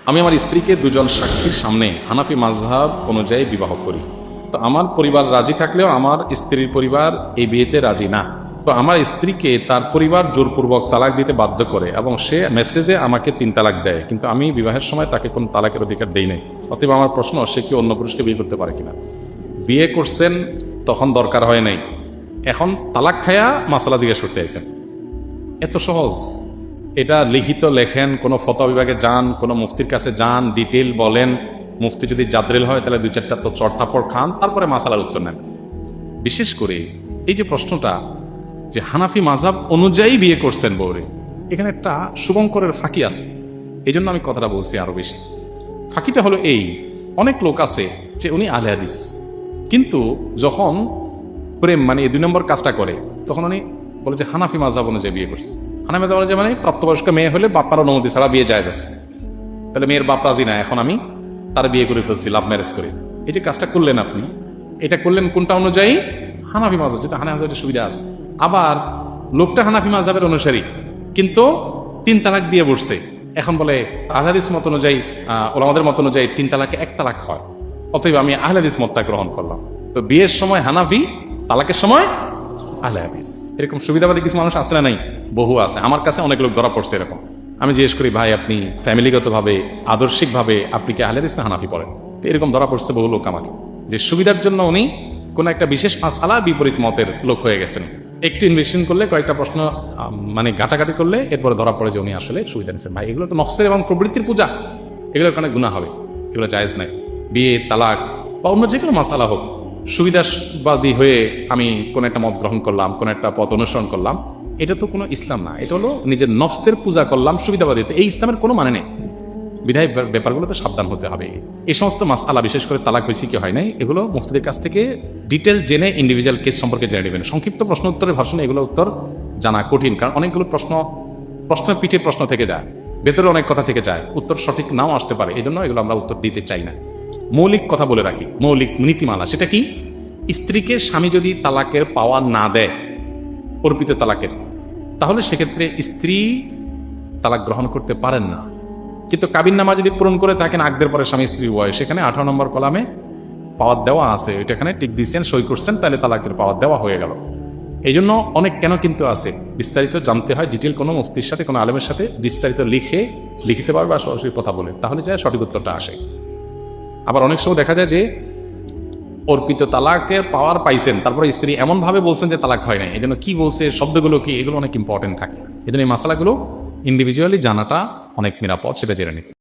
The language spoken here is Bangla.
আমি আমার স্ত্রীকে দুজন সাক্ষীর সামনে হানাফি মাযহাব অনুযায়ী বিবাহ করি। তো আমার পরিবার রাজি থাকলেও আমার স্ত্রীর পরিবার এই বিয়েতে রাজি না। তো আমার স্ত্রীকে তার পরিবার জোরপূর্বক তালাক দিতে বাধ্য করে এবং সে মেসেজে আমাকে 3 তালাক দেয়, কিন্তু আমি বিবাহের সময় তাকে কোনো তালাকের অধিকার দেই নাই। অতএব আমার প্রশ্ন, সে কি অন্য পুরুষকে বিয়ে করতে পারে কিনা? বিয়ে করছেন তখন দরকার হয় নাই, এখন তালাক খায়া মাসালা জিজ্ঞেস করতে আইছেন। এত সহজ? এটা লিখিত লেখেন, কোনো ফতোয়া বিভাগে যান, কোনো মুফতির কাছে যান, ডিটেল বলেন। মুফতি যদি জাদরেল হয় তাহলে 2-4টা তো চড়থাপড় খান, তারপরে মাসালার উত্তর নেন। বিশেষ করে এই যে প্রশ্নটা যে হানাফি মাযহাব অনুযায়ী বিয়ে করছেন বউরে, এখানে একটা শুভঙ্করের ফাঁকি আছে। এই জন্য আমি কথাটা বলছি আরো বেশি। ফাঁকিটা হলো এই, অনেক লোক আছে যে উনি আহলে হাদিস, কিন্তু যখন প্রেম মানে 2 নম্বর কাজটা করে তখন উনি বলে যে হানাফি মাযহাব অনুযায়ী বিয়ে করছে। হানাফি মাযহাব অনুযায়ী মানে প্রাপ্তবয়স্ক মেয়ে হলে বাপ্পার অনুমতি ছাড়া বিয়ে জায়েজ আছে। তাহলে মেয়ের বাপ রাজি না, এখন আমি তার বিয়ে করে ফেলছি লাভ ম্যারেজ করে। এই যে কাজটা করলেন আপনি, এটা করলেন কোনটা অনুযায়ী? হানাফি মাযহাব, যেটা হানাফি মাযহাবের সুবিধা আছে। আবার লোকটা হানাফি মাযহাবের অনুসারী কিন্তু 3 তালাক দিয়ে বসছে, এখন বলে আহলে হাদিস মত অনুযায়ী, ওলামাদের মত অনুযায়ী 3 তালাকে 1 তালাক হয়, অতএব আমি আহলে হাদিস মতটা গ্রহণ করলাম। তো বিয়ের সময় হানাফি, তালাকের সময় আহলে হাদিস। এরকম সুবিধাবাদী কিছু মানুষ আছে না? নাই, বহু আছে। আমার কাছে অনেক লোক ধরা পড়ছে এরকম। আমি জিজ্ঞেস করি, ভাই আপনি ফ্যামিলিগতভাবে আদর্শিকভাবে আপনি কি আহলে হাদিস না হানাফি পড়েন? তো এরকম ধরা পড়ছে বহু লোক আমাকে, যে সুবিধার জন্য উনি কোন একটা বিশেষ মাসালা বিপরীত মতের লোক হয়ে গেছেন। একটু ইনভেস্টিগেশন করলে, কয়েকটা প্রশ্ন মানে ঘাটাঘাটি করলে এরপরে ধরা পড়ে যে উনি আসলে সুবিধা নিচ্ছেন। ভাই এগুলো তো নফসের এবং প্রবৃত্তির পূজা, এগুলো ওখানে গুনাহ হবে, এগুলো জায়েজ নাই। বিয়ে, তালাক বা অন্য যে কোনো মাসালা হোক, সুবিধাবাদী হয়ে আমি কোন একটা মত গ্রহণ করলাম, কোন একটা পথ অনুসরণ করলাম, এটা তো কোনো ইসলাম না। এটা হলো নিজের নফসের পূজা করলাম সুবিধাবাদীতে। এই ইসলামের কোনো মানে নেই। বিধায় ব্যাপারগুলোতে সাবধান হতে হবে। এই সমস্ত মাসআলা, বিশেষ করে তালাক হয়েছে কি হয় নাই, এগুলো মুফতিদের কাছ থেকে ডিটেল জেনে ইন্ডিভিজুয়াল কেস সম্পর্কে জেনে নেবেন। সংক্ষিপ্ত প্রশ্ন উত্তরের ভাষণে এগুলো উত্তর জানা কঠিন, কারণ অনেকগুলো প্রশ্নের পিঠে প্রশ্ন থেকে যায়, ভেতরে অনেক কথা থেকে যায়, উত্তর সঠিক নাও আসতে পারে। এই জন্য এগুলো আমরা উত্তর দিতে চাই না। মৌলিক কথা বলে রাখি, মৌলিক নীতিমালা। সেটা কি? স্ত্রীকে স্বামী যদি তালাকের পাওয়ার না দেয়, অর্পিত তালাকের, তাহলে সেক্ষেত্রে স্ত্রী তালাক গ্রহণ করতে পারেন না। কিন্তু কাবিননামা যদি পূরণ করে থাকেন আগদের পরে স্বামী স্ত্রী উভয়, সেখানে 18 নম্বর কলামে পাওয়ার দেওয়া আছে, ওইটা এখানে টিক দিয়েছেন, সই করছেন, তাহলে তালাকের পাওয়ার দেওয়া হয়ে গেল। এই জন্য অনেক কেন কিন্তু আছে, বিস্তারিত জানতে হয়, ডিটেল কোনো মুফতির সাথে কোনো আলেমের সাথে বিস্তারিত লিখিতে পারবে বা সরাসরি কথা বলে, তাহলে যায় সঠিক উত্তরটা আসে। আবার অনেক সময় দেখা যায় যে অর্পিত তালাকের পাওয়ার পাইছেন, তারপরে স্ত্রী এমনভাবে বলছেন যে তালাক হয় নাই, এই জন্য কি বলছে, শব্দগুলো কি, এগুলো অনেক ইম্পর্টেন্ট থাকে। এই জন্য এই মাসালাগুলো ইন্ডিভিজুয়ালি জানাটা অনেক নিরাপদ, সেটা জেনে নিতে।